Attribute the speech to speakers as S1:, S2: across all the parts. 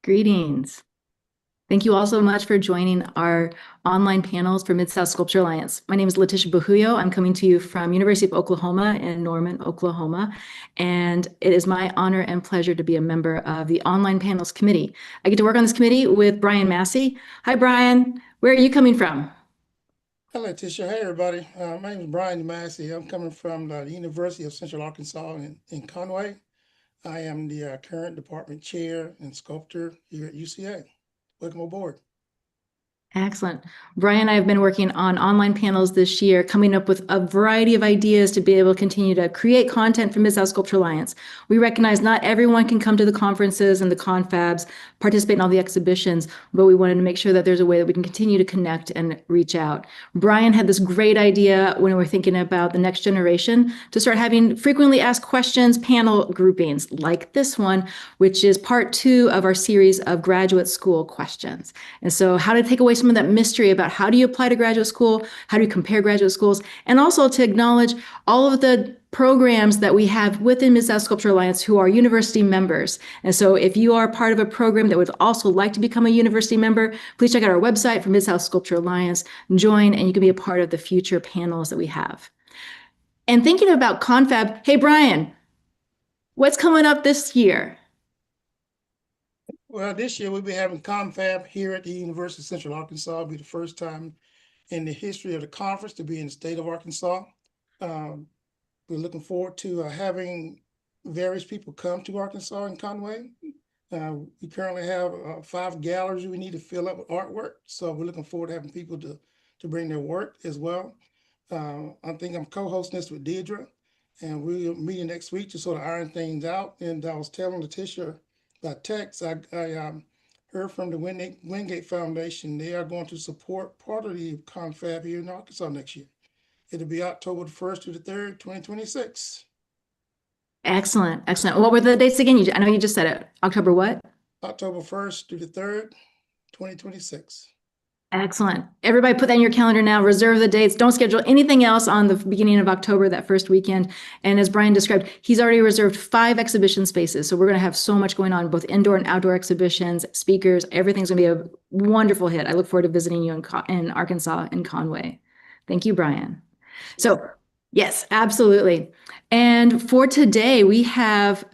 S1: Greetings. Thank you all so much for joining our online panels for Mid-South Sculpture Alliance. My name is Letitia Bahuyo. I'm coming to you from University of Oklahoma in Norman, Oklahoma, and it is my honor and pleasure to be a member of the Online Panels Committee. I get to work on this committee with Brian Massey. Hi, Brian. Where are you coming from?
S2: Hi, Letitia. Hey, everybody. My name is Brian Massey. I'm coming from the University of Central Arkansas in Conway. I am the current department chair and sculptor here at UCA. Welcome aboard.
S1: Excellent. Brian and I have been working on online panels this year, coming up with a variety of ideas to be able to continue to create content for Mid-South Sculpture Alliance. We recognize not everyone can come to the conferences and the confabs, participate in all the exhibitions, but we wanted to make sure that there's a way that we can continue to connect and reach out. Brian had this great idea when we were thinking about the next generation to start having frequently asked questions panel groupings like this one, which is part 2 of our series of graduate school questions. And so how to take away some of that mystery about how do you apply to graduate school, how do you compare graduate schools, and also to acknowledge all of the programs that we have within Mid-South Sculpture Alliance who are university members. And so if you are part of a program that would also like to become a university member, please check out our website for Mid-South Sculpture Alliance, join, and you can be a part of the future panels that we have. And thinking about confab, hey, Brian, what's coming up this year?
S2: Well, this year we'll be having confab here at the University of Central Arkansas. It'll be the first time in the history of the conference to be in the state of Arkansas. We're looking forward to having various people come to Arkansas and Conway. We currently have 5 galleries we need to fill up with artwork. So we're looking forward to having people to bring their work as well. I think I'm co-hosting this with Deidre, and we're meeting next week to sort of iron things out. And I was telling Letitia by text, I heard from the Wingate Foundation, they are going to support part of the confab here in Arkansas next year. It'll be October the 1st through the 3rd, 2026.
S1: Excellent, excellent. What were the dates again? I know you just said it. October what?
S2: October 1st through the 3rd, 2026.
S1: Excellent. Everybody put that in your calendar now. Reserve the dates. Don't schedule anything else on the beginning of October, that first weekend. And as Brian described, he's already reserved 5 exhibition spaces. So we're going to have so much going on, both indoor and outdoor exhibitions, speakers. Everything's going to be a wonderful hit. I look forward to visiting you in Arkansas and Conway. Thank you, Brian. So yes, absolutely. And for today, we have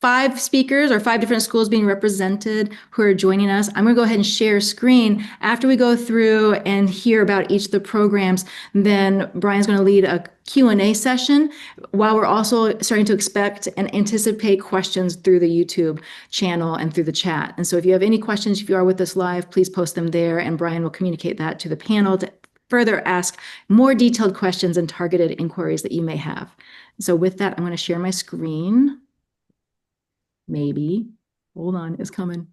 S1: 5 speakers or 5 different schools being represented who are joining us. I'm going to go ahead and share screen. After we go through and hear about each of the programs, then Brian's going to lead a Q&A session while we're also starting to expect and anticipate questions through the YouTube channel and through the chat. And so if you have any questions, if you are with us live, please post them there, and Brian will communicate that to the panel to further ask more detailed questions and targeted inquiries that you may have. So with that, I'm going to share my screen. Maybe. Hold on, it's coming.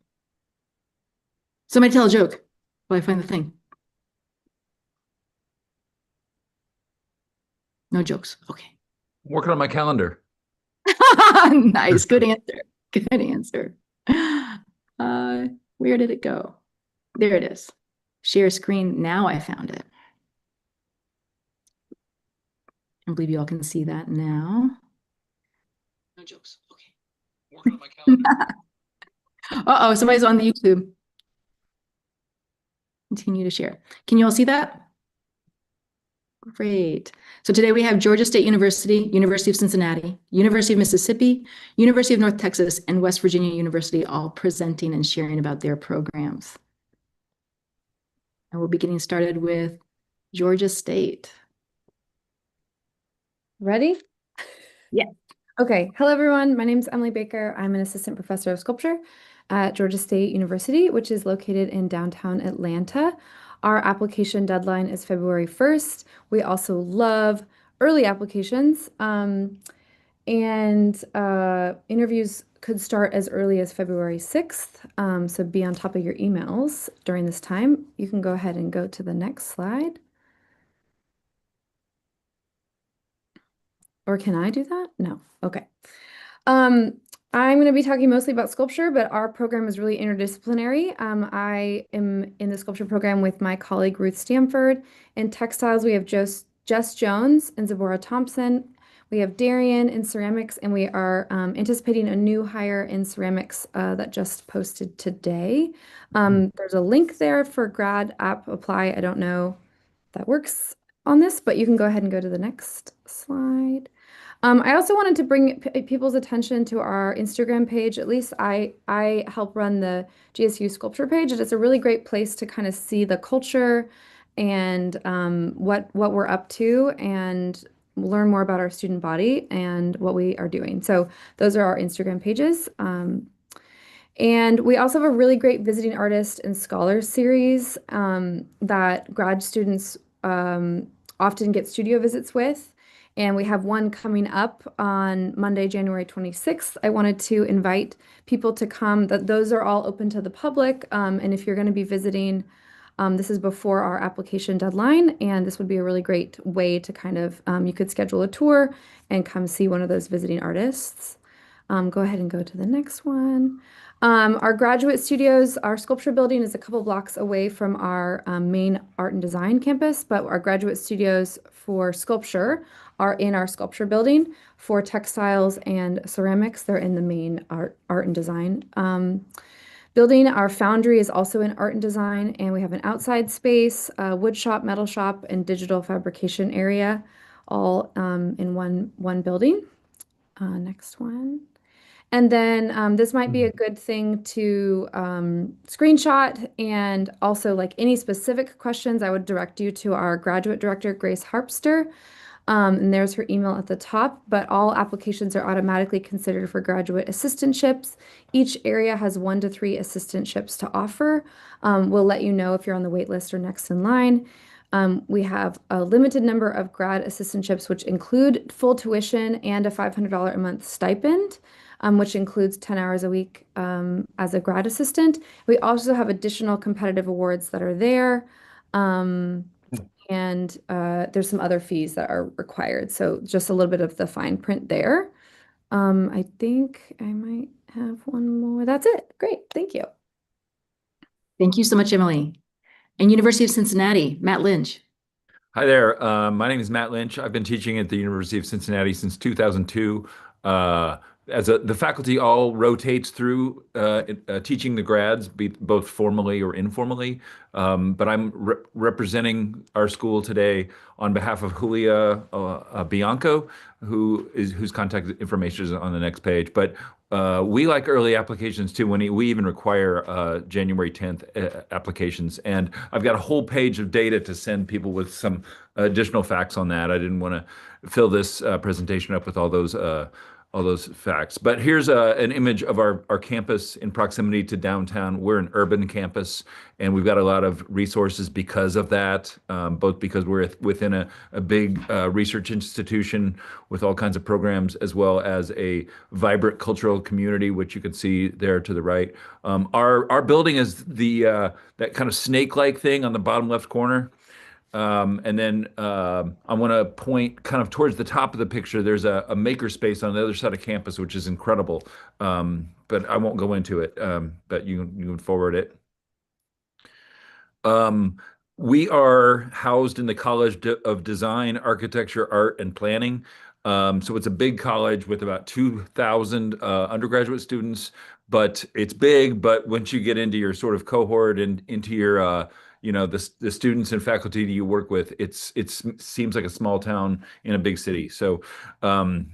S1: Somebody tell a joke while I find the thing. No jokes. Okay.
S3: I'm working on my calendar.
S1: Nice. Good answer. Good answer. Where did it go? There it is. Share screen. Now I found it. I believe you all can see that now. No jokes. Okay.
S3: Working on my calendar.
S1: Uh-oh, somebody's on the YouTube. Continue to share. Can you all see that? Great. So today we have Georgia State University, University of Cincinnati, University of Mississippi, University of North Texas, and West Virginia University all presenting and sharing about their programs. And we'll be getting started with Georgia State.
S4: Ready?
S1: Yeah.
S4: Okay. Hello, everyone. My name is Emily Baker. I'm an assistant professor of sculpture at Georgia State University, which is located in downtown Atlanta. Our application deadline is February 1st. We also love early applications, and interviews could start as early as February 6th. So be on top of your emails during this time. You can go ahead and go to the next slide. Or can I do that? No. Okay. I'm going to be talking mostly about sculpture, but our program is really interdisciplinary. I am in the sculpture program with my colleague Ruth Stamford. In textiles, we have Jess Jones and Zabora Thompson. We have Darian in ceramics, and we are anticipating a new hire in ceramics that just posted today. There's a link there for grad app apply. I don't know if that works on this, but you can go ahead and go to the next slide. I also wanted to bring people's attention to our Instagram page. At least I help run the GSU sculpture page, and it's a really great place to kind of see the culture and what we're up to and learn more about our student body and what we are doing. So those are our Instagram pages. And we also have a really great visiting artist and scholar series that grad students often get studio visits with. And we have one coming up on Monday, January 26th. I wanted to invite people to come. Those are all open to the public. And if you're going to be visiting, this is before our application deadline. And this would be a really great way to kind of, you could schedule a tour and come see one of those visiting artists. Go ahead and go to the next one. Our graduate studios, our sculpture building is a couple blocks away from our main art and design campus, but our graduate studios for sculpture are in our sculpture building. For textiles and ceramics, they're in the main art and design building. Our foundry is also in art and design, and we have an outside space, wood shop, metal shop, and digital fabrication area, all in one building. Next one. And then this might be a good thing to screenshot, and also like any specific questions, I would direct you to our graduate director, Grace Harpster. And there's her email at the top, but all applications are automatically considered for graduate assistantships. Each area has 1 to 3 assistantships to offer. We'll let you know if you're on the wait list or next in line. We have a limited number of grad assistantships, which include full tuition and a $500 a month stipend, which includes 10 hours a week as a grad assistant. We also have additional competitive awards that are there. And there's some other fees that are required. So just a little bit of the fine print there. I think I might have one more. That's it. Great. Thank you.
S1: Thank you so much, Emily. And University of Cincinnati, Matt Lynch.
S3: Hi there. My name is Matt Lynch. I've been teaching at the University of Cincinnati since 2002. The faculty all rotates through teaching the grads, both formally or informally. But I'm representing our school today on behalf of Julia Bianco, whose contact information is on the next page. But we like early applications too. We even require January 10th applications, and I've got a whole page of data to send people with some additional facts on that. I didn't want to fill this presentation up with all those facts. But here's an image of our campus in proximity to downtown. We're an urban campus, and we've got a lot of resources because of that, both because we're within a big research institution with all kinds of programs, as well as a vibrant cultural community, which you can see there to the right. Our building is that kind of snake-like thing on the bottom left corner. And then I want to point kind of towards the top of the picture. There's a makerspace on the other side of campus, which is incredible. But I won't go into it, but you can forward it. We are housed in the College of Design, Architecture, Art, and Planning. So it's a big college with about 2,000 undergraduate students, but it's big. But once you get into your sort of cohort and into your the students and faculty that you work with, it seems like a small town in a big city. So what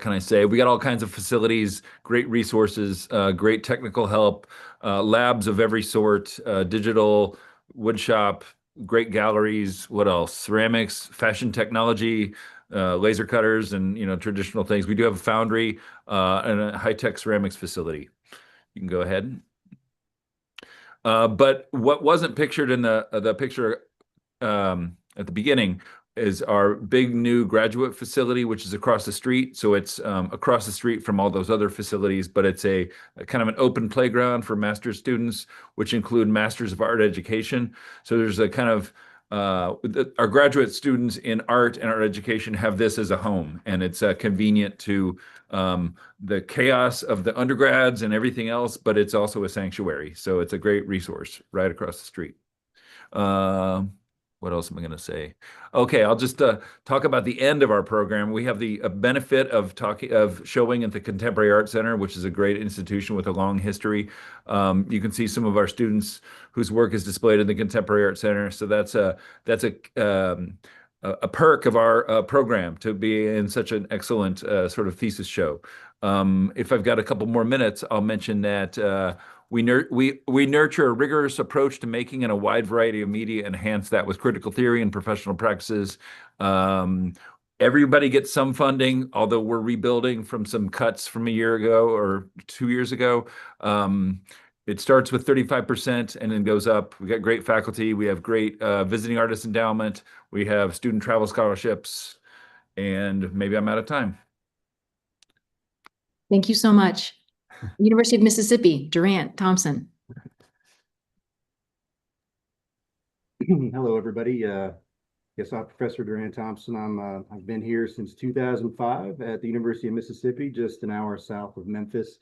S3: can I say? We got all kinds of facilities, great resources, great technical help, labs of every sort, digital, wood shop, great galleries. What else? Ceramics, fashion technology, laser cutters, and traditional things. We do have a foundry and a high-tech ceramics facility. You can go ahead. But what wasn't pictured in the picture at the beginning is our big new graduate facility, which is across the street. So it's across the street from all those other facilities, but it's a kind of an open playground for master's students, which include Masters of Art Education. So there's a kind of our graduate students in art and art education have this as a home, and it's convenient to the chaos of the undergrads and everything else, but it's also a sanctuary. So it's a great resource right across the street. What what else am I going to say? Okay, I'll just talk about the end of our program. We have the benefit of showing at the Contemporary Art Center, which is a great institution with a long history. You can see some of our students whose work is displayed in the Contemporary Art Center. So that's a perk of our program to be in such an excellent sort of thesis show. If I've got a couple more minutes, I'll mention that we nurture a rigorous approach to making and a wide variety of media, enhance that with critical theory and professional practices. Everybody gets some funding, although we're rebuilding from some cuts from a year ago or 2 years ago. It starts with 35% and then goes up. We got great faculty. We have great visiting artist endowment. We have student travel scholarships, and maybe I'm out of time.
S1: Thank you so much. University of Mississippi, Durant, Thompson.
S5: Hello, everybody. Yes, I'm Professor Durant Thompson. I've been here since 2005 at the University of Mississippi, just an hour south of Memphis.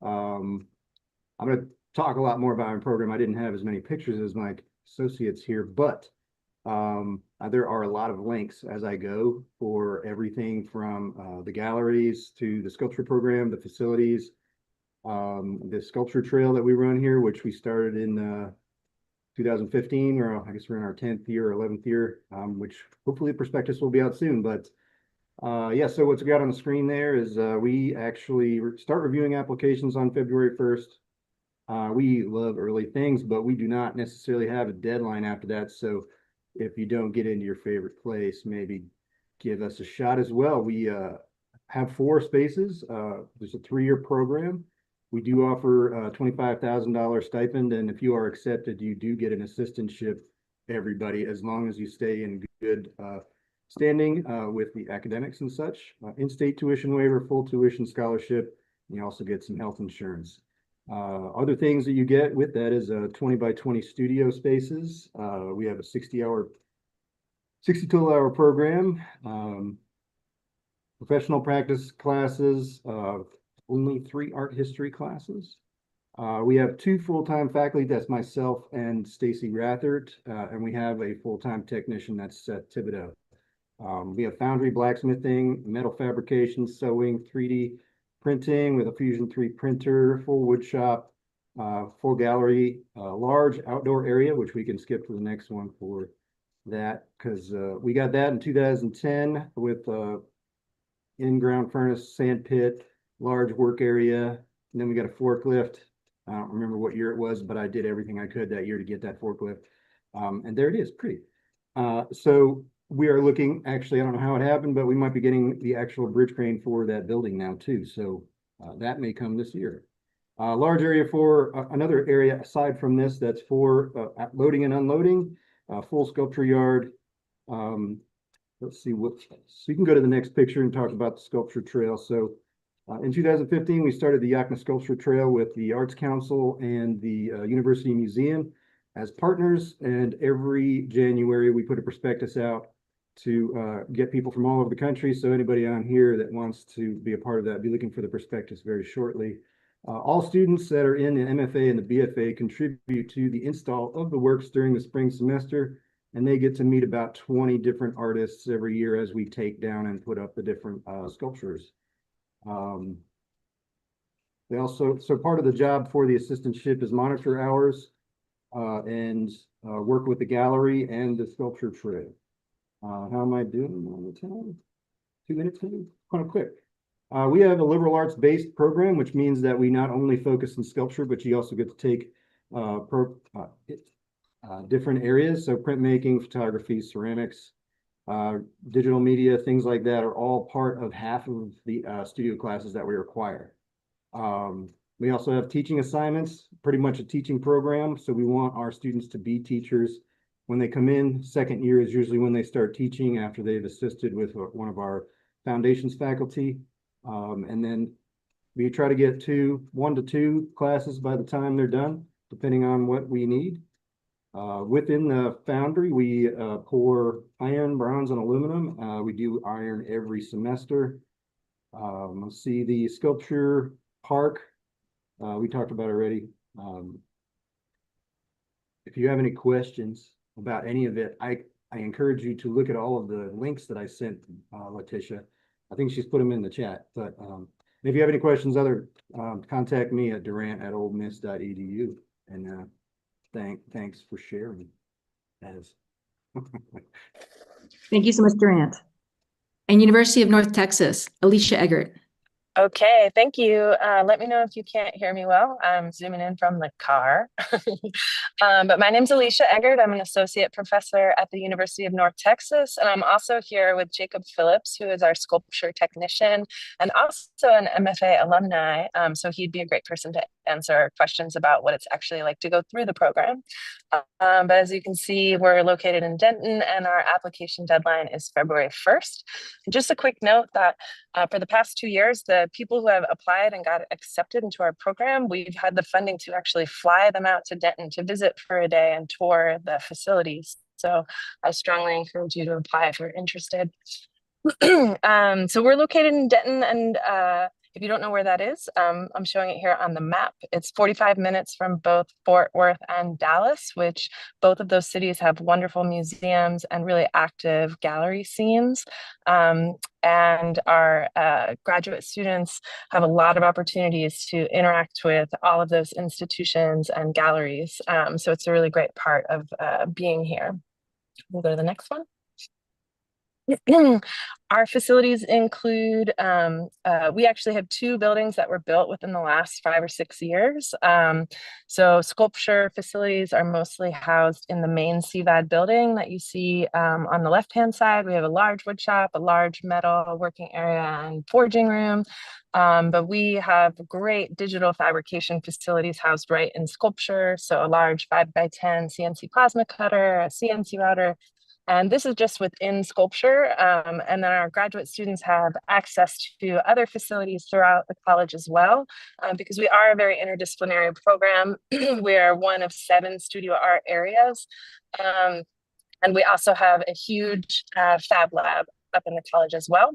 S5: I'm going to talk a lot more about my program. I didn't have as many pictures as my associates here, but there are a lot of links as I go for everything from the galleries to the sculpture program, the facilities, the sculpture trail that we run here, which we started in 2015, or I guess we're in our 10th year or 11th year, which hopefully the prospectus will be out soon. But yeah, so what we got on the screen there is we actually start reviewing applications on February 1st. We love early things, but we do not necessarily have a deadline after that. So if you don't get into your favorite place, maybe give us a shot as well. We have 4 spaces. There's a 3-year program. We do offer a $25,000 stipend, and if you are accepted, you do get an assistantship, everybody, as long as you stay in good standing with the academics and such. In-state tuition waiver, full tuition scholarship, and you also get some health insurance. Other things that you get with that is 20 by 20 studio spaces. We have a 60 total hour program, professional practice classes, only 3 art history classes. We have 2 full-time faculty, that's myself and Stacy Rathert, and we have a full-time technician, that's Thibodeau. We have foundry, blacksmithing, metal fabrication, sewing, 3D printing with a Fusion 3 printer, full wood shop, full gallery, large outdoor area, which we can skip to the next one for that, because we got that in 2010 with in-ground furnace, sand pit, large work area, and then we got a forklift. I don't remember what year it was, but I did everything I could that year to get that forklift. And there it is, pretty. So we are looking, actually, I don't know how it happened, but we might be getting the actual bridge crane for that building now too. So that may come this year. Large area for another area aside from this, that's for loading and unloading, full sculpture yard. Let's see what, so you can go to the next picture and talk about the sculpture trail. So in 2015, we started the Yakima Sculpture Trail with the Arts Council and the University Museum as partners. And every January, we put a prospectus out to get people from all over the country. So anybody on here that wants to be a part of that, be looking for the prospectus very shortly. All students that are in the MFA and the BFA contribute to the install of the works during the spring semester, and they get to meet about 20 different artists every year as we take down and put up the different sculptures. They also, so part of the job for the assistantship is monitor hours and work with the gallery and the sculpture trail. How am I doing on the time? 2 minutes, maybe? Kind of quick. We have a liberal arts based program, which means that we not only focus on sculpture, but you also get to take different areas. So printmaking, photography, ceramics, digital media, things like that are all part of half of the studio classes that we require. We also have teaching assignments, pretty much a teaching program. So we want our students to be teachers. When they come in, second year is usually when they start teaching after they've assisted with one of our foundations faculty. And then we try to get 1 to 2 classes by the time they're done, depending on what we need. Within the foundry, we pour iron, bronze, and aluminum. We do iron every semester. Let's see, the sculpture park, we talked about already. If you have any questions, about any of it, I encourage you to look at all of the links that I sent Letitia. I think she's put them in the chat, but if you have any questions, contact me at durant@olemiss.edu. And thanks for sharing. As
S1: Thank you so much, Durant. And University of North Texas, Alicia Eggert.
S6: Okay, thank you. Let me know if you can't hear me well. I'm zooming in from the car. But my name's Alicia Eggert. I'm an associate professor at the University of North Texas. And I'm also here with Jacob Phillips, who is our sculpture technician and also an MFA alumni. So he'd be a great person to answer questions about what it's actually like to go through the program. But as you can see, we're located in Denton and our application deadline is February 1st. And just a quick note that for the past 2 years, the people who have applied and got accepted into our program, we've had the funding to actually fly them out to Denton to visit for a day and tour the facilities. So I strongly encourage you to apply if you're interested. So we're located in Denton, and if you don't know where that is, I'm showing it here on the map. It's 45 minutes from both Fort Worth and Dallas, which both of those cities have wonderful museums and really active gallery scenes. And our graduate students have a lot of opportunities to interact with all of those institutions and galleries. So it's a really great part of being here. We'll go to the next one. Our facilities include, we actually have 2 buildings that were built within the last 5 or 6 years. So sculpture facilities are mostly housed in the main CVAD building that you see on the left-hand side. We have a large wood shop, a large metal working area and forging room. But we have great digital fabrication facilities housed right in sculpture. So a large 5x10 CNC plasma cutter, a CNC router. And this is just within sculpture. And then our graduate students have access to other facilities throughout the college as well, because we are a very interdisciplinary program. We are one of 7 studio art areas. And we also have a huge fab lab up in the college as well.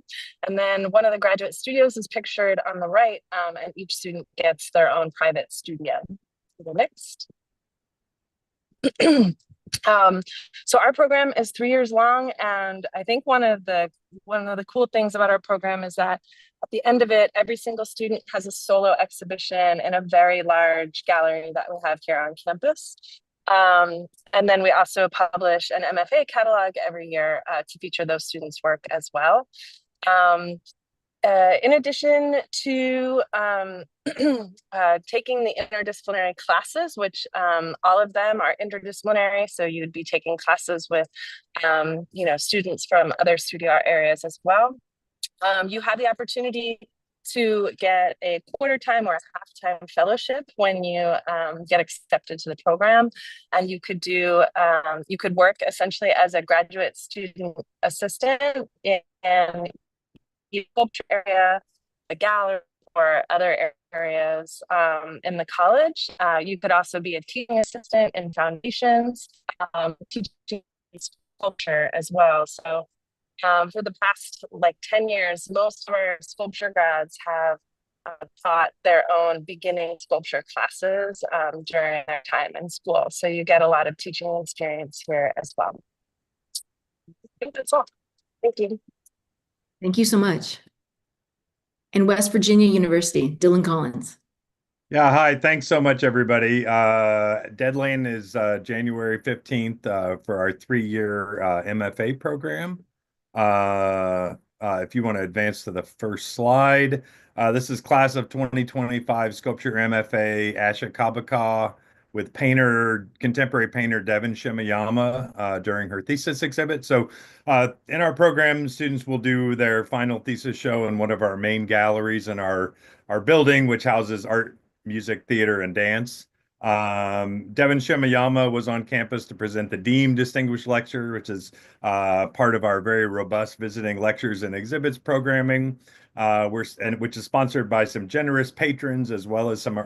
S6: And then one of the graduate studios is pictured on the right, and each student gets their own private studio. The next. So our program is 3 years long, and I think one of the cool things about our program is that at the end of it, every single student has a solo exhibition in a very large gallery that we have here on campus. And then we also publish an MFA catalog every year to feature those students' work as well. In addition to taking the interdisciplinary classes, which all of them are interdisciplinary, so you'd be taking classes with students from other studio art areas as well. You have the opportunity to get a quarter-time or a half-time fellowship when you get accepted to the program, and you could do you could work essentially as a graduate student assistant in the sculpture area, a gallery, or other areas in the college. You could also be a teaching assistant in foundations, teaching sculpture as well. So for the past 10 years, most of our sculpture grads have taught their own beginning sculpture classes during their time in school. So you get a lot of teaching experience here as well. I think that's all. Thank you.
S1: Thank you so much. And West Virginia University, Dylan Collins.
S7: Yeah, hi. Thanks so much, everybody. Deadline is January 15th for our 3-year MFA program. If you want to advance to the first slide, this is class of 2025 Sculpture MFA Asha Kabaka with contemporary painter Devin Shimayama during her thesis exhibit. So in our program, students will do their final thesis show in one of our main galleries in our building, which houses art, music, theater, and dance. Devin Shimayama was on campus to present the Deemed Distinguished Lecture, which is part of our very robust visiting lectures and exhibits programming, which is sponsored by some generous patrons as well as some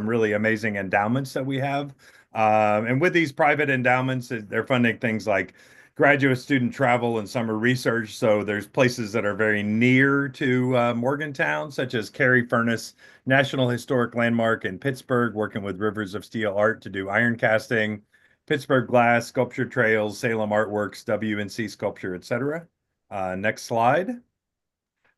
S7: really amazing endowments that we have. And with these private endowments, they're funding things like graduate student travel and summer research. So there's places that are very near to Morgantown, such as Carey Furnace National Historic Landmark in Pittsburgh, working with Rivers of Steel Art to do iron casting. Pittsburgh Glass, Sculpture Trails, Salem Artworks, WNC Sculpture, etc. Next slide.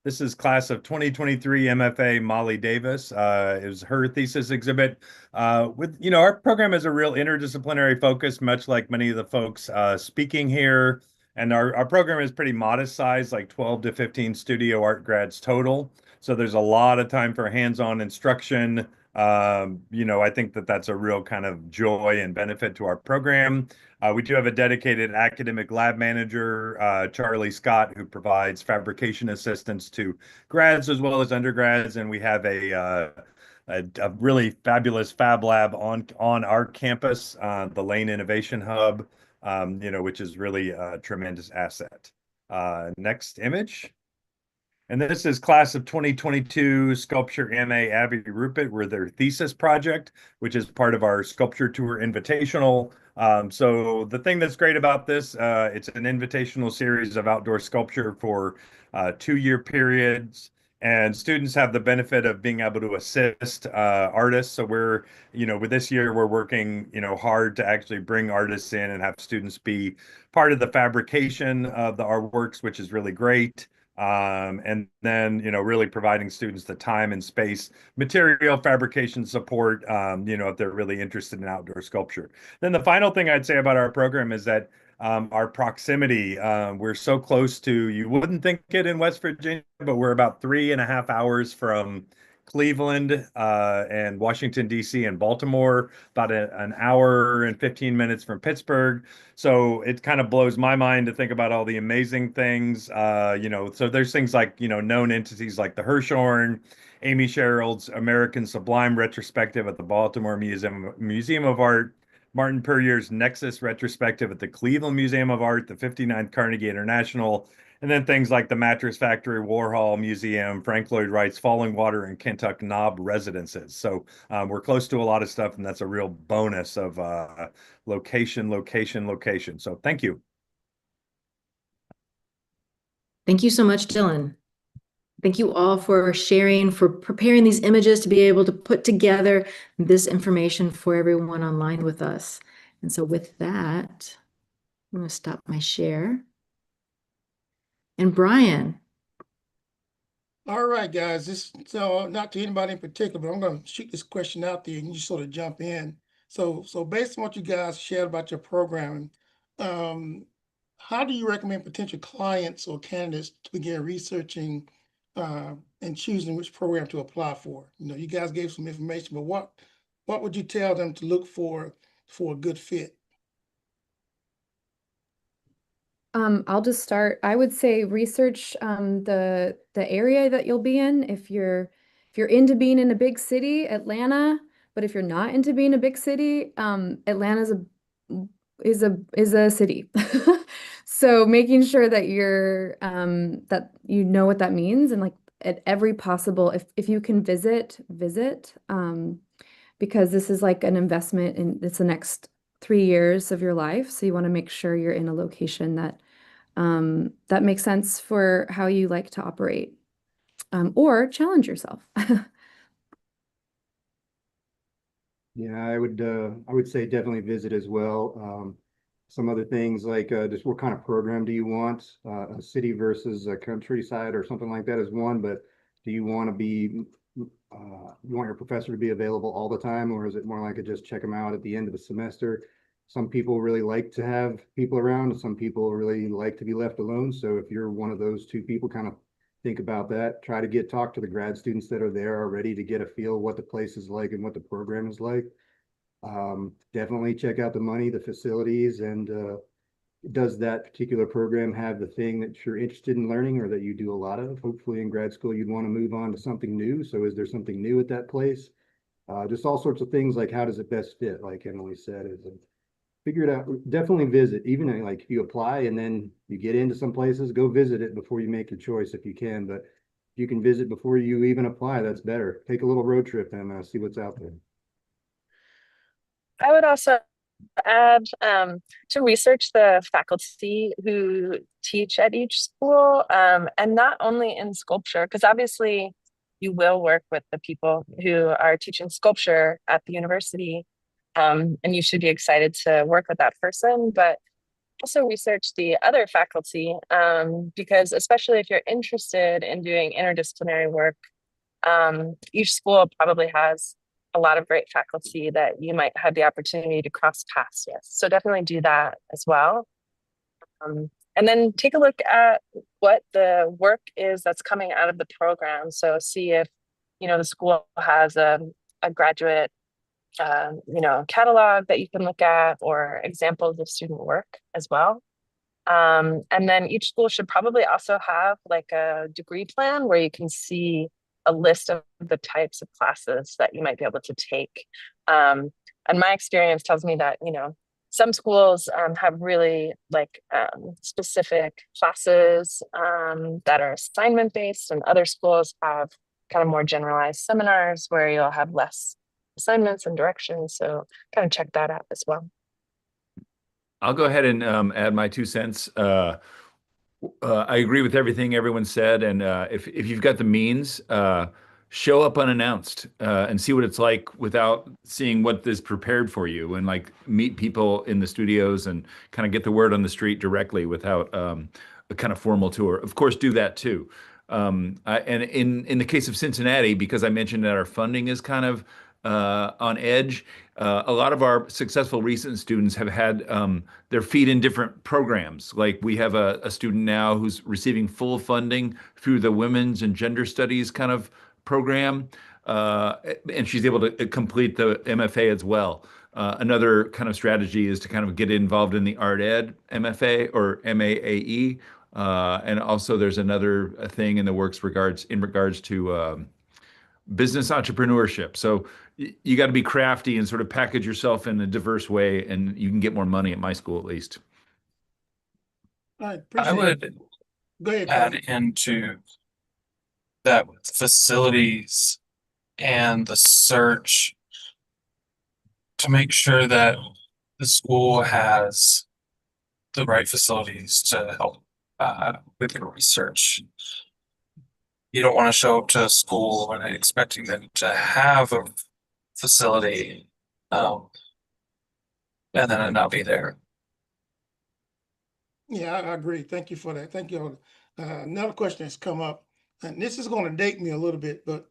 S7: This is class of 2023 MFA Molly Davis. It was her thesis exhibit. Our program has a real interdisciplinary focus, much like many of the folks speaking here. And our program is pretty modest size, like 12 to 15 studio art grads total. So there's a lot of time for hands-on instruction. I think that's a real kind of joy and benefit to our program. We do have a dedicated academic lab manager, Charlie Scott, who provides fabrication assistance to grads as well as undergrads, and we have a really fabulous fab lab on our campus, the Lane Innovation Hub, which is really a tremendous asset. Next image. And this is class of 2022 Sculpture MA Abby Rupert with their thesis project, which is part of our Sculpture Tour Invitational. So the thing that's great about this, it's an invitational series of outdoor sculpture for 2-year periods. And students have the benefit of being able to assist artists. So we're, with this year, we're working, hard to actually bring artists in and have students be part of the fabrication of the artworks, which is really great. And then, really providing students the time and space, material fabrication support, if they're really interested in outdoor sculpture. Then the final thing I'd say about our program is that our proximity, we're so close to, you wouldn't think it in West Virginia, but we're about 3.5 hours from Cleveland and Washington, D.C. and Baltimore, about an hour and 15 minutes from Pittsburgh. So it kind of blows my mind to think about all the amazing things, so there's things like, known entities like the Hirshhorn, Amy Sherrill's American Sublime Retrospective at the Baltimore Museum of Art, Martin Puryear's Nexus Retrospective at the Cleveland Museum of Art, the 59th Carnegie International, and then things like the Mattress Factory, Warhol Museum, Frank Lloyd Wright's Falling Water and Kentuck Knob residences. So we're close to a lot of stuff, and that's a real bonus of location. So thank you.
S1: Thank you so much, Dylan. Thank you all for sharing, for preparing these images to be able to put together this information for everyone online with us. And so with that, I'm going to stop my share. And Brian.
S2: All right, guys, so not to anybody in particular, but I'm going to shoot this question out there and you sort of jump in. So based on what you guys shared about your programming, how do you recommend potential clients or candidates to begin researching and choosing which program to apply for? You guys gave some information, but what would you tell them to look for a good fit?
S4: I'll just start. I would say research the area that you'll be in. If you're into being in a big city, Atlanta, but if you're not into being a big city, Atlanta's is a city. So making sure that that you know what that means, and like at every possible, if you can visit, because this is like an investment in it's the next 3 years of your life. So you want to make sure you're in a location that that makes sense for how you like to operate, or challenge yourself.
S5: Yeah, I would say definitely visit as well. Some other things like just what kind of program do you want? A city versus a countryside or something like that is one, but do you want to be you want your professor to be available all the time, or is it more like a just check them out at the end of the semester? Some people really like to have people around, some people really like to be left alone. So if you're one of those two people, kind of think about that. Try to talk to the grad students that are there already to get a feel of what the place is like and what the program is like. Definitely check out the money, the facilities, and does that particular program have the thing that you're interested in learning or that you do a lot of? Hopefully in grad school, you'd want to move on to something new. So is there something new at that place? Just all sorts of things like how does it best fit, like Emily said, figure it out. Definitely visit, even like if you apply and then you get into some places, go visit it before you make your choice if you can. But if you can visit before you even apply, that's better. Take a little road trip and see what's out there.
S6: I would also add to research the faculty who teach at each school, and not only in sculpture, because obviously you will work with the people who are teaching sculpture at the university, And you should be excited to work with that person, but also research the other faculty, because especially if you're interested in doing interdisciplinary work, each school probably has a lot of great faculty that you might have the opportunity to cross paths with. So definitely do that as well. And then take a look at what the work is that's coming out of the program. So see if, the school has a graduate, catalog that you can look at, or examples of student work as well. And then each school should probably also have like a degree plan where you can see a list of the types of classes that you might be able to take. And my experience tells me that, some schools have really specific classes that are assignment based, and other schools have kind of more generalized seminars where you'll have less assignments and directions. So kind of check that out as well.
S3: I'll go ahead and add my 2 cents. I agree with everything everyone said, and if you've got the means, show up unannounced and see what it's like without seeing what is prepared for you, and like meet people in the studios and kind of get the word on the street directly without a kind of formal tour. Of course, do that too. And in the case of Cincinnati, because I mentioned that our funding is kind of on edge, a lot of our successful recent students have had their feet in different programs. Like we have a student now who's receiving full funding through the Women's and Gender Studies kind of program, and she's able to complete the MFA as well. Another kind of strategy is to kind of get involved in the Art Ed MFA or MAAE. And also there's another thing in the works in regards to business entrepreneurship. So you got to be crafty and sort of package yourself in a diverse way, and you can get more money at my school at least.
S2: I
S8: I
S2: appreciate it.
S8: would
S2: Go ahead,
S8: add
S2: Craig.
S8: into that facilities and the search to make sure that the school has the right facilities to help with your research. You don't want to show up to a school and expecting them to have a facility and then it not be there.
S2: Yeah, I agree. Thank you for that. Thank you. Another question has come up, and this is going to date me a little bit, but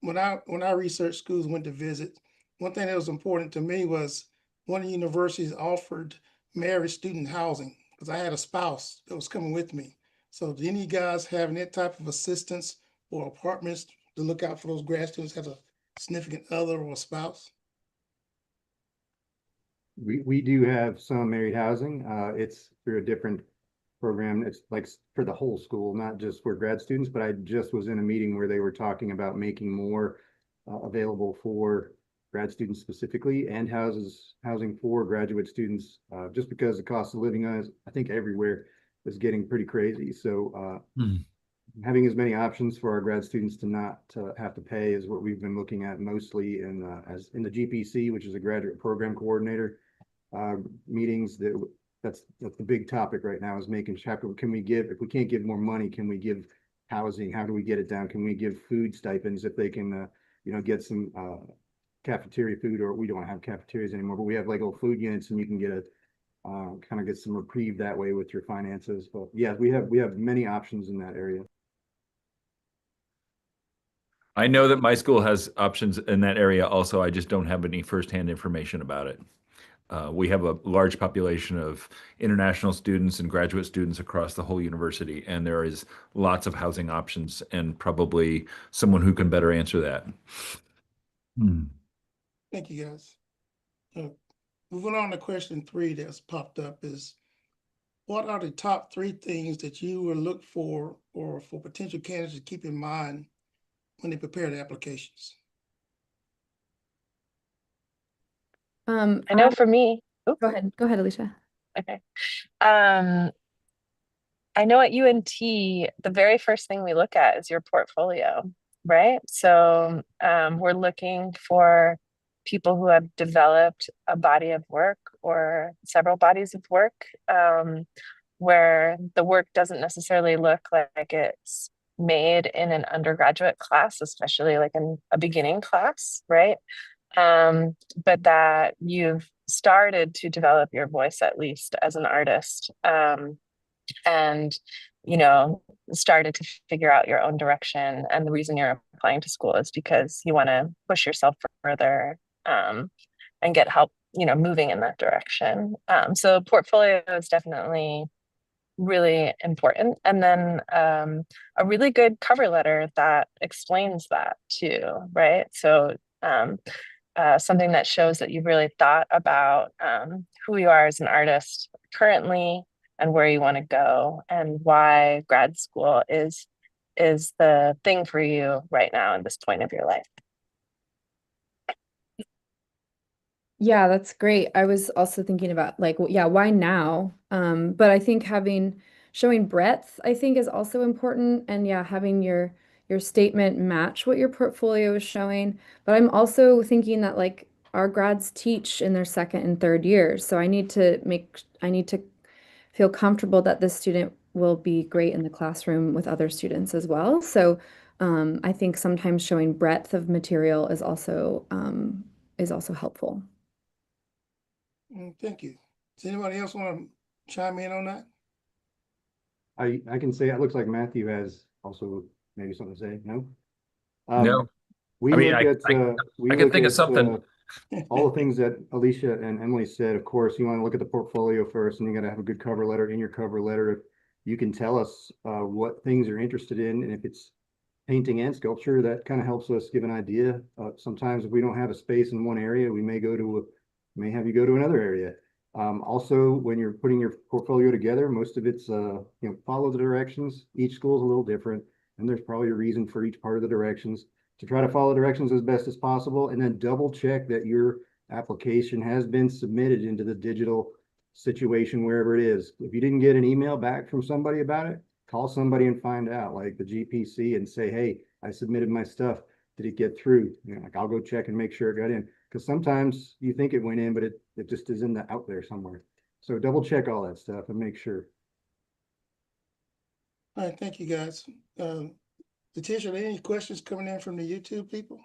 S2: when I researched schools, went to visit, one thing that was important to me was one of the universities offered married student housing, because I had a spouse that was coming with me. So do any of you guys have that type of assistance or apartments to look out for those grad students that have a significant other or a spouse?
S5: We do have some married housing. It's through a different program. It's like for the whole school, not just for grad students, but I just was in a meeting where they were talking about making more available for grad students specifically, and housing for graduate students, just because the cost of living is, I think, everywhere is getting pretty crazy. So having as many options for our grad students to not have to pay is what we've been looking at mostly in the GPC, which is a graduate program coordinator meetings. That's the big topic right now, is making sure, can we give, if we can't give more money, can we give housing? How do we get it down? Can we give food stipends if they can get some cafeteria food? Or we don't have cafeterias anymore, but we have like little food units, and you can get a kind of get some reprieve that way with your finances. But yeah, we have many options in that area.
S3: I know that my school has options in that area also. I just don't have any firsthand information about it. We have a large population of international students and graduate students across the whole university, and there is lots of housing options, and probably someone who can better answer that.
S2: Thank you, guys. Moving on to question 3 that's popped up is, what are the top 3 things that you will look for, or for potential candidates to keep in mind when they prepare their applications?
S6: I know for me,
S4: Go ahead, Alicia.
S6: okay. I know at UNT, the very first thing we look at is your portfolio, right? So we're looking for people who have developed a body of work or several bodies of work, where the work doesn't necessarily look like it's made in an undergraduate class, especially like in a beginning class, right? but that you've started to develop your voice at least as an artist, and you know started to figure out your own direction. And the reason you're applying to school is because you want to push yourself further, and get help, moving in that direction. So portfolio is definitely really important. And then a really good cover letter that explains that too, right? So something that shows that you've really thought about who you are as an artist currently and where you want to go, and why grad school is the thing for you right now in this point of your life.
S4: Yeah, that's great. I was also thinking about like, yeah, why now? But I think showing breadth, I think is also important. And yeah, having your statement match what your portfolio is showing. But I'm also thinking that like our grads teach in their second and third years. So I need to feel comfortable that this student will be great in the classroom with other students as well. So I think sometimes showing breadth of material is also helpful.
S2: Thank you. Does anybody else want to chime in on that?
S5: I can say it looks like Matthew has also maybe something to say. No?
S3: No,
S5: We
S3: I mean,
S5: look at
S3: I can think of something.
S5: all the things that Alicia and Emily said. Of course, you want to look at the portfolio first, and you got to have a good cover letter. In your cover letter, you can tell us what things you're interested in, and if it's painting and sculpture, that kind of helps us give an idea. Sometimes if we don't have a space in one area, we may have you go to another area. Also, when you're putting your portfolio together, most of it's follow the directions. Each school is a little different, and there's probably a reason for each part of the directions. To try to follow directions as best as possible, and then double check that your application has been submitted into the digital situation wherever it is. If you didn't get an email back from somebody about it, call somebody and find out, like the GPC, and say, hey, I submitted my stuff. Did it get through? Like I'll go check and make sure it got in. Because sometimes you think it went in, but it just is out there somewhere. So double check all that stuff and make sure.
S2: All right, thank you guys. Letitia, are there any questions coming in from the YouTube people?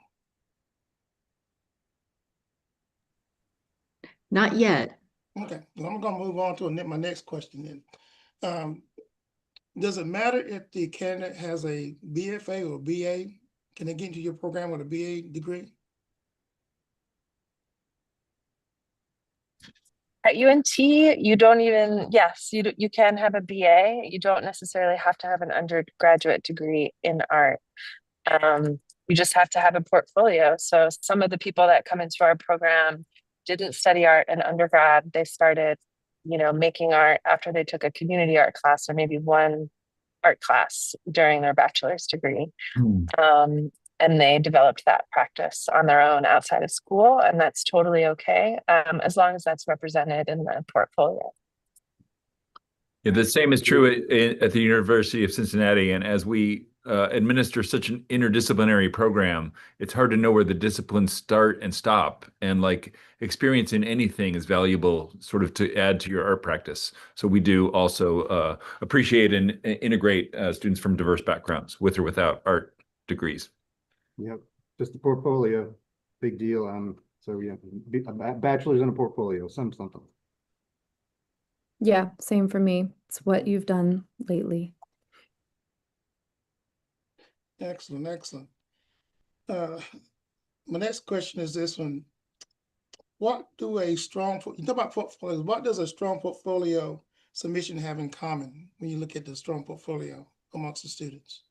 S1: Not yet.
S2: Okay, well, I'm gonna move on to my next question then. Does it matter if the candidate has a BFA or BA? Can they get into your program with a BA degree?
S6: At UNT, you don't even, yes, you can have a BA. You don't necessarily have to have an undergraduate degree in art. You just have to have a portfolio. So some of the people that come into our program didn't study art in undergrad. They started, making art after they took a community art class or maybe one art class during their bachelor's degree. And they developed that practice on their own outside of school, and that's totally okay, as long as that's represented in the portfolio.
S3: Yeah, the same is true at the University of Cincinnati. And as we administer such an interdisciplinary program, it's hard to know where the disciplines start and stop. And like experience in anything is valuable sort of to add to your art practice. So we do also appreciate and integrate students from diverse backgrounds with or without art degrees.
S5: Yep, just a portfolio, big deal. So yeah, a bachelor's and a portfolio, something.
S4: Yeah, same for me. It's what you've done lately.
S2: Excellent, excellent. My next question is this one. You talk about portfolios, what does a strong portfolio submission have in common when you look at the strong portfolio amongst the students?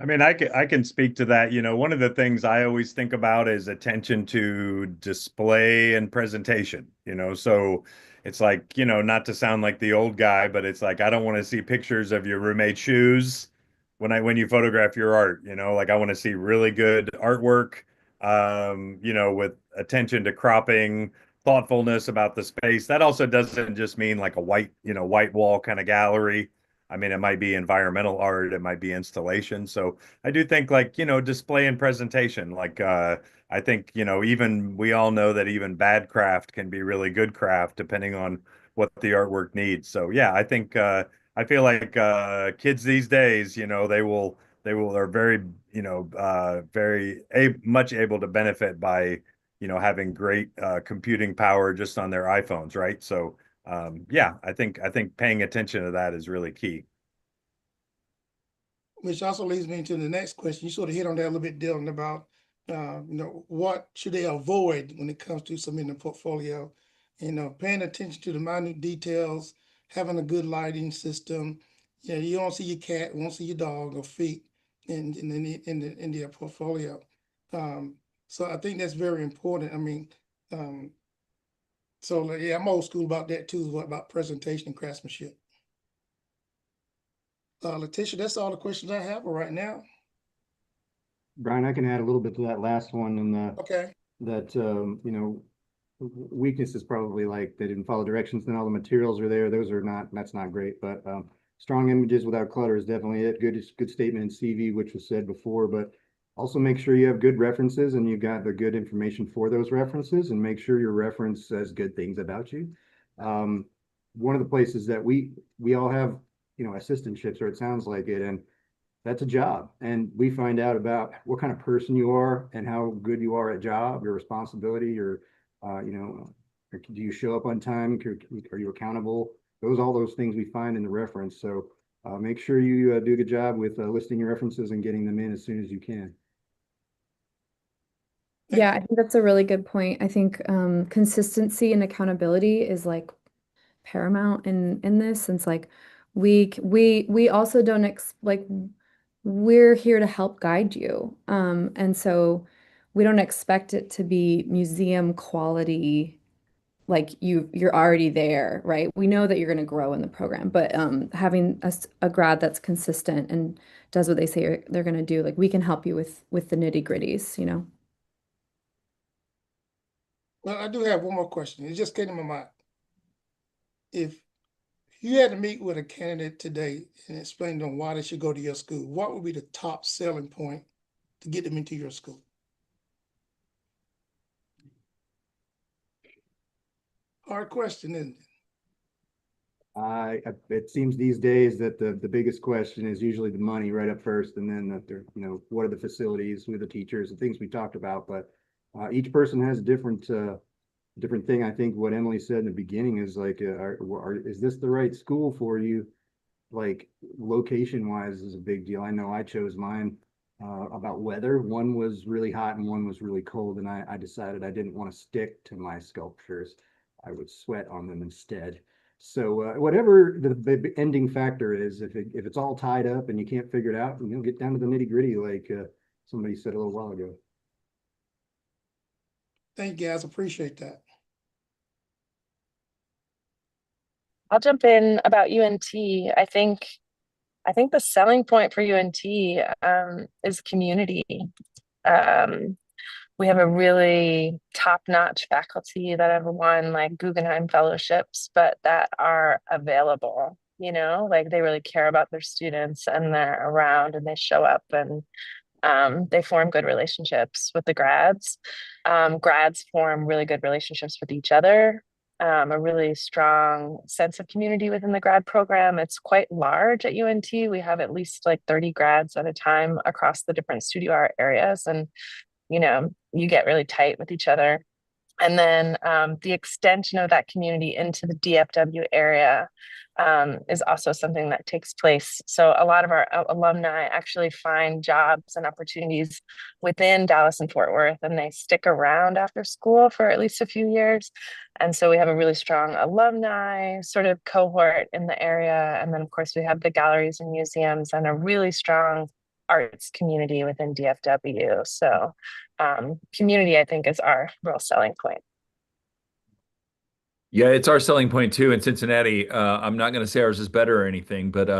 S7: I mean, I can speak to that. One of the things I always think about is attention to display and presentation, so it's like, not to sound like the old guy, but it's like, I don't want to see pictures of your roommate's shoes when you photograph your art, like I want to see really good artwork, with attention to cropping, thoughtfulness about the space. That also doesn't just mean like a white wall kind of gallery. I mean, it might be environmental art, it might be installation. So I do think like, display and presentation, like I think, even we all know that even bad craft can be really good craft depending on what the artwork needs. So yeah, I think I feel like kids these days, are very, very much able to benefit by, having great computing power just on their iPhones, right? So yeah, I think paying attention to that is really key.
S2: Which also leads me into the next question. You sort of hit on that a little bit, Dylan, about what should they avoid when it comes to submitting a portfolio? Paying attention to the minute details, having a good lighting system. You don't see your cat, you won't see your dog or feet in their portfolio. So I think that's very important. I mean, so yeah, I'm old school about that too, about presentation and craftsmanship. Letitia, that's all the questions I have for right now.
S5: Brian, I can add a little bit to that last one, and
S2: Okay.
S5: that weakness is probably like they didn't follow directions, and all the materials are there. That's not great, but strong images without clutter is definitely it. Good statement in CV, which was said before, but also make sure you have good references and you've got the good information for those references, and make sure your reference says good things about you. One of the places that we all have, assistantships, or it sounds like it, and that's a job. And we find out about what kind of person you are and how good you are at job, your responsibility, do you show up on time? Are you accountable? All those things we find in the reference. So make sure you do a good job with listing your references and getting them in as soon as you can.
S4: Yeah, I think that's a really good point. I think consistency and accountability is like paramount in this, since like we also don't we're here to help guide you. And so we don't expect it to be museum quality, like you're already there, right? We know that you're going to grow in the program, but having a grad that's consistent and does what they say they're going to do, like we can help you with the nitty-gritties,
S2: Well, I do have one more question. It just came to my mind. If you had to meet with a candidate today and explain to them why they should go to your school, what would be the top selling point to get them into your school? Hard question, isn't it?
S5: It seems these days that the biggest question is usually the money right up first, and then what are the facilities, who are the teachers, the things we talked about. But each person has a different thing. I think what Emily said in the beginning is like, is this the right school for you? Like location wise is a big deal. I know I chose mine about weather. One was really hot and one was really cold, and I decided I didn't want to stick to my sculptures. I would sweat on them instead. So whatever the ending factor is, if it's all tied up and you can't figure it out, get down to the nitty gritty, like somebody said a little while ago.
S2: Thank you, guys. Appreciate that.
S6: I'll jump in about UNT. I think the selling point for UNT is community. We have a really top-notch faculty that have won like Guggenheim fellowships, but that are available, like they really care about their students and they're around and they show up, and they form good relationships with the grads. Grads form really good relationships with each other. A really strong sense of community within the grad program. It's quite large at UNT. We have at least like 30 grads at a time across the different studio art areas, and you get really tight with each other. And then the extension of that community into the DFW area is also something that takes place. So a lot of our alumni actually find jobs and opportunities within Dallas and Fort Worth, and they stick around after school for at least a few years. And so we have a really strong alumni sort of cohort in the area. And then of course we have the galleries and museums and a really strong arts community within DFW. So community, I think, is our real selling point.
S3: Yeah, it's our selling point too in Cincinnati. I'm not going to say ours is better or anything, but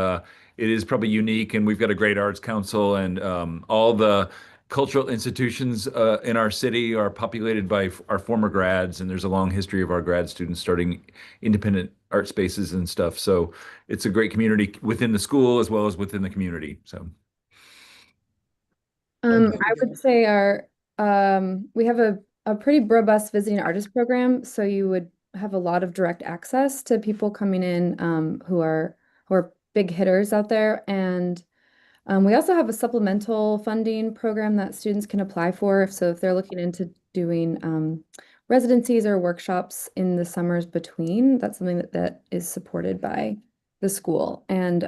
S3: it is probably unique, and we've got a great arts council, and all the cultural institutions in our city are populated by our former grads, and there's a long history of our grad students starting independent art spaces and stuff. So it's a great community within the school as well as within the community. So
S4: I would say we have a pretty robust visiting artist program, so you would have a lot of direct access to people coming in who are big hitters out there. And We also have a supplemental funding program that students can apply for. So if they're looking into doing residencies or workshops in the summers between, that's something that is supported by the school. And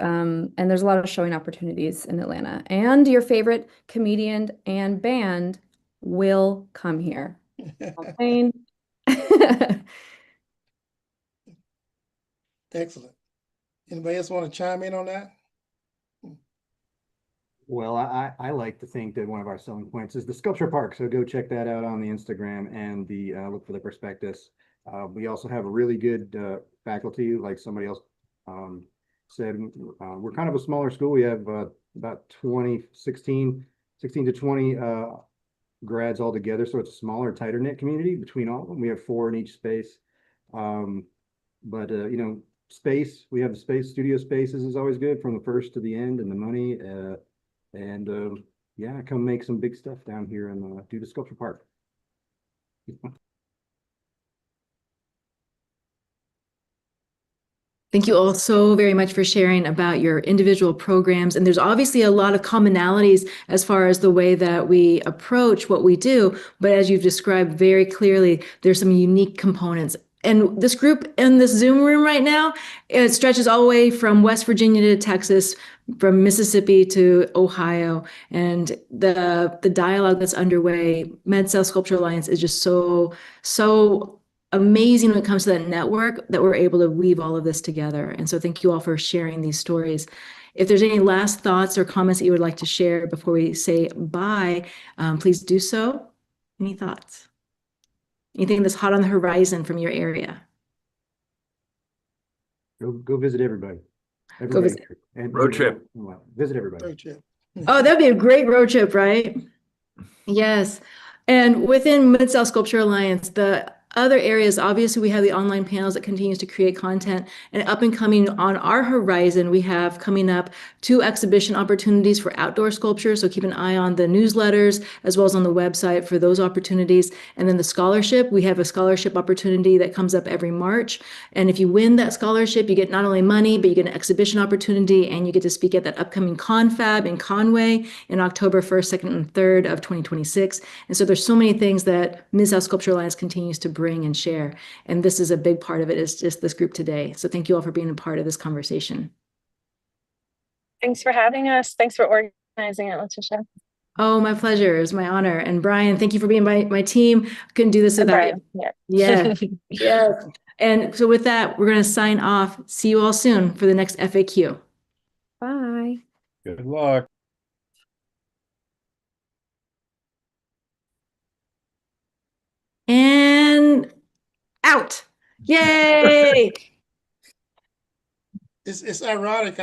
S4: there's a lot of showing opportunities in Atlanta. And your favorite comedian and band will come here. Plain.
S2: Excellent. Anybody else want to chime in on that?
S5: Well, I like to think that one of our selling points is the sculpture park. So go check that out on the Instagram and the look for the prospectus. We also have a really good faculty, like somebody else said. We're kind of a smaller school. We have about 16 to 20 grads all together. So it's a smaller, tighter knit community between all of them. We have 4 in each space. But you know, space, we have the space, studio spaces is always good from the first to the end, and the money. Yeah, come make some big stuff down here and do the sculpture park.
S1: Thank you all so very much for sharing about your individual programs. And there's obviously a lot of commonalities as far as the way that we approach what we do. But as you've described very clearly, there's some unique components. And this group in this Zoom room right now, it stretches all the way from West Virginia to Texas, from Mississippi to Ohio. And the dialogue that's underway, Med-South Sculpture Alliance, is just so amazing when it comes to that network that we're able to weave all of this together. And so thank you all for sharing these stories. If there's any last thoughts or comments that you would like to share before we say bye, please do so. Any thoughts? Anything that's hot on the horizon from your area?
S5: Go visit everybody.
S1: Go visit.
S3: Road trip.
S5: Visit everybody.
S2: Great trip.
S1: Oh, that'd be a great road trip, right? Yes. And within Mid-South Sculpture Alliance, the other areas, obviously, we have the online panels that continues to create content. And up and coming on our horizon, we have coming up 2 exhibition opportunities for outdoor sculpture. So keep an eye on the newsletters as well as on the website for those opportunities. And then the scholarship, we have a scholarship opportunity that comes up every March. And if you win that scholarship, you get not only money, but you get an exhibition opportunity, and you get to speak at that upcoming Confab in Conway in October 1st, 2nd, and 3rd of 2026. And so there's so many things that Mid-South Sculpture Alliance continues to bring and share. And this is a big part of it, is just this group today. So thank you all for being a part of this conversation.
S6: Thanks for having us. Thanks for organizing it, Letitia.
S1: Oh, my pleasure. It's my honor. And Brian, thank you for being my team. Couldn't do this without you.
S6: Yeah.
S1: Yeah. Yes. And so with that, we're going to sign off. See you all soon for the next FAQ.
S4: Bye.
S7: Good luck.
S1: And out. Yay.
S2: It's ironic.